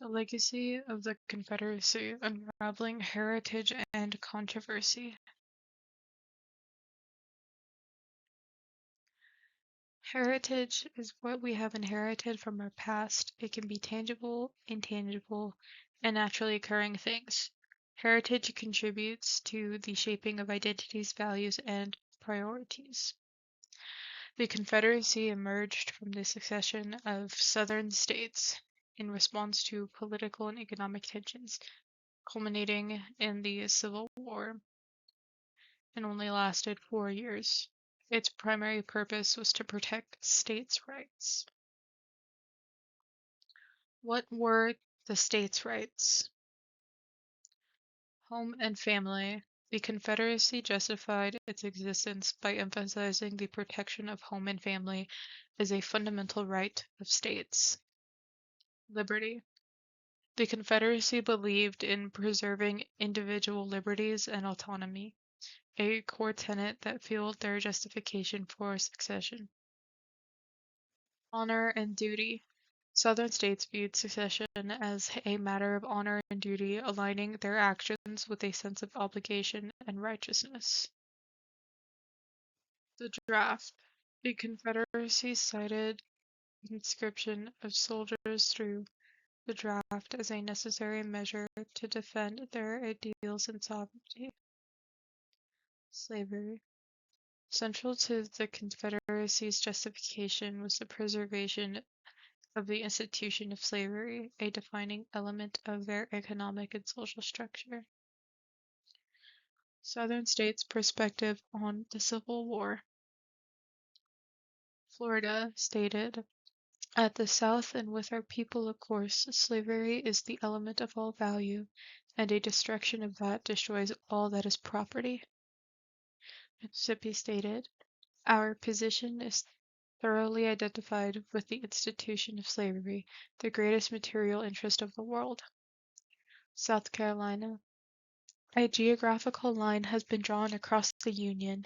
The Legacy of the Confederacy: Unraveling Heritage and Controversy. Heritage is what we have inherited from our past. It can be tangible, intangible, and naturally occurring things. Heritage contributes to the shaping of identities, values, and priorities. The Confederacy emerged from the succession of Southern states in response to political and economic tensions, culminating in the Civil War, and only lasted 4 years. Its primary purpose was to protect states' rights. What were the states' rights? Home and family. The Confederacy justified its existence by emphasizing the protection of home and family as a fundamental right of states. Liberty. The Confederacy believed in preserving individual liberties and autonomy, a core tenet that fueled their justification for succession. Honor and duty. Southern states viewed succession as a matter of honor and duty, aligning their actions with a sense of obligation and righteousness. The draft. The Confederacy cited conscription of soldiers through the draft as a necessary measure to defend their ideals and sovereignty. Slavery. Central to the Confederacy's justification was the preservation of the institution of slavery, a defining element of their economic and social structure. Southern states' perspective on the Civil War. Florida stated, "At the South and with our people, of course, slavery is the element of all value, and a destruction of that destroys all that is property." Mississippi stated, "Our position is thoroughly identified with the institution of slavery, the greatest material interest of the world." South Carolina. "A geographical line has been drawn across the Union,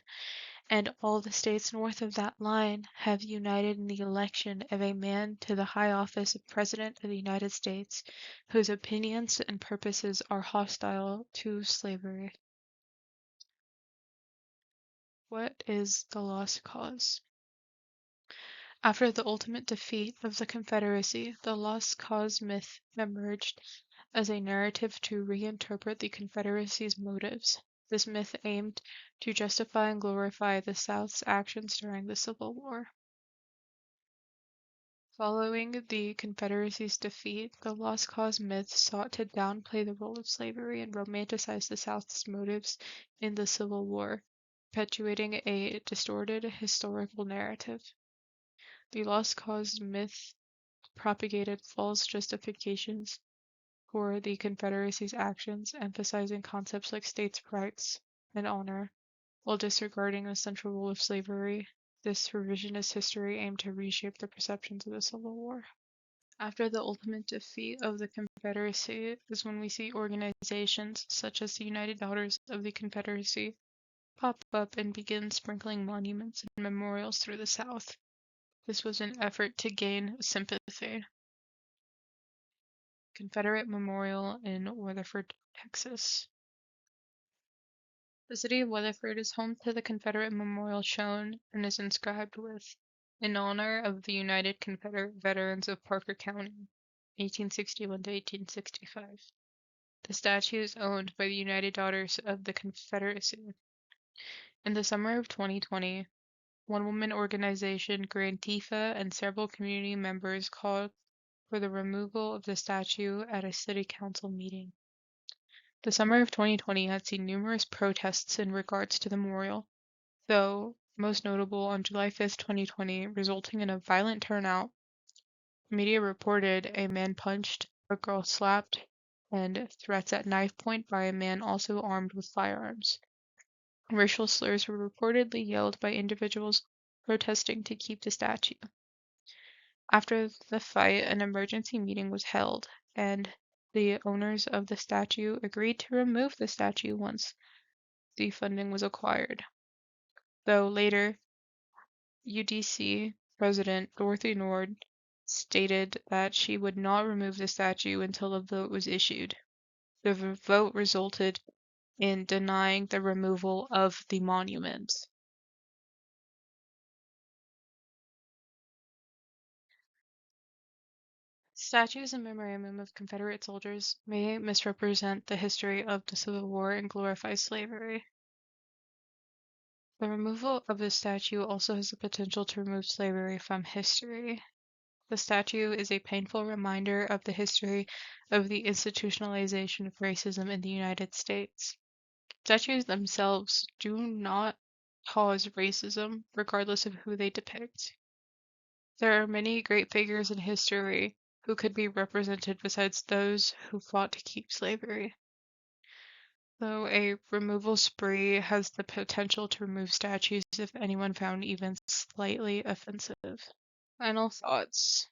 and all the states north of that line have united in the election of a man to the high office of President of the United States, whose opinions and purposes are hostile to slavery." What is the lost cause? After the ultimate defeat of the Confederacy, the lost cause myth emerged as a narrative to reinterpret the Confederacy's motives. This myth aimed to justify and glorify the South's actions during the Civil War. Following the Confederacy's defeat, the lost cause myth sought to downplay the role of slavery and romanticize the South's motives in the Civil War, perpetuating a distorted historical narrative. The lost cause myth propagated false justifications for the Confederacy's actions, emphasizing concepts like states' rights and honor, while disregarding the central role of slavery. This revisionist history aimed to reshape the perceptions of the Civil War. After the ultimate defeat of the Confederacy is when we see organizations such as the United Daughters of the Confederacy pop up and begin sprinkling monuments and memorials through the South. This was an effort to gain sympathy. Confederate Memorial in Weatherford, Texas. The city of Weatherford is home to the Confederate Memorial shown and is inscribed with, "In honor of the United Confederate Veterans of Parker County, 1861 to 1865. The statue is owned by the United Daughters of the Confederacy. In the summer of 2020, one-woman organization Grantifa and several community members called for the removal of the statue at a city council meeting. The summer of 2020 had seen numerous protests in regards to the memorial, though most notable on July 5, 2020, resulting in a violent turnout. Media reported a man punched, a girl slapped, and threats at knife point by a man also armed with firearms. Racial slurs were reportedly yelled by individuals protesting to keep the statue. After the fight, an emergency meeting was held, and the owners of the statue agreed to remove the statue once the funding was acquired. Though later, UDC President Dorothy Nord stated that she would not remove the statue until a vote was issued. The vote resulted in denying the removal of the monument. Statues and memorandum of Confederate soldiers may misrepresent the history of the Civil War and glorify slavery. The removal of a statue also has the potential to remove slavery from history. The statue is a painful reminder of the history of the institutionalization of racism in the United States. Statues themselves do not cause racism, regardless of who they depict. There are many great figures in history who could be represented besides those who fought to keep slavery. Though a removal spree has the potential to remove statues if anyone found even slightly offensive. Final thoughts.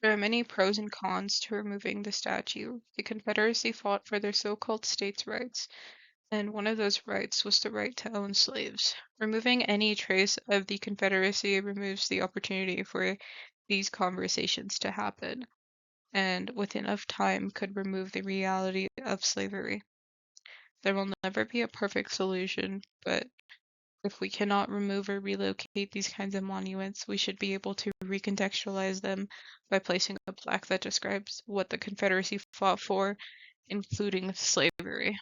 There are many pros and cons to removing the statue. The Confederacy fought for their so-called states' rights, and one of those rights was the right to own slaves. Removing any trace of the Confederacy removes the opportunity for these conversations to happen, and with enough time could remove the reality of slavery. There will never be a perfect solution, but if we cannot remove or relocate these kinds of monuments, we should be able to recontextualize them by placing a plaque that describes what the Confederacy fought for, including slavery.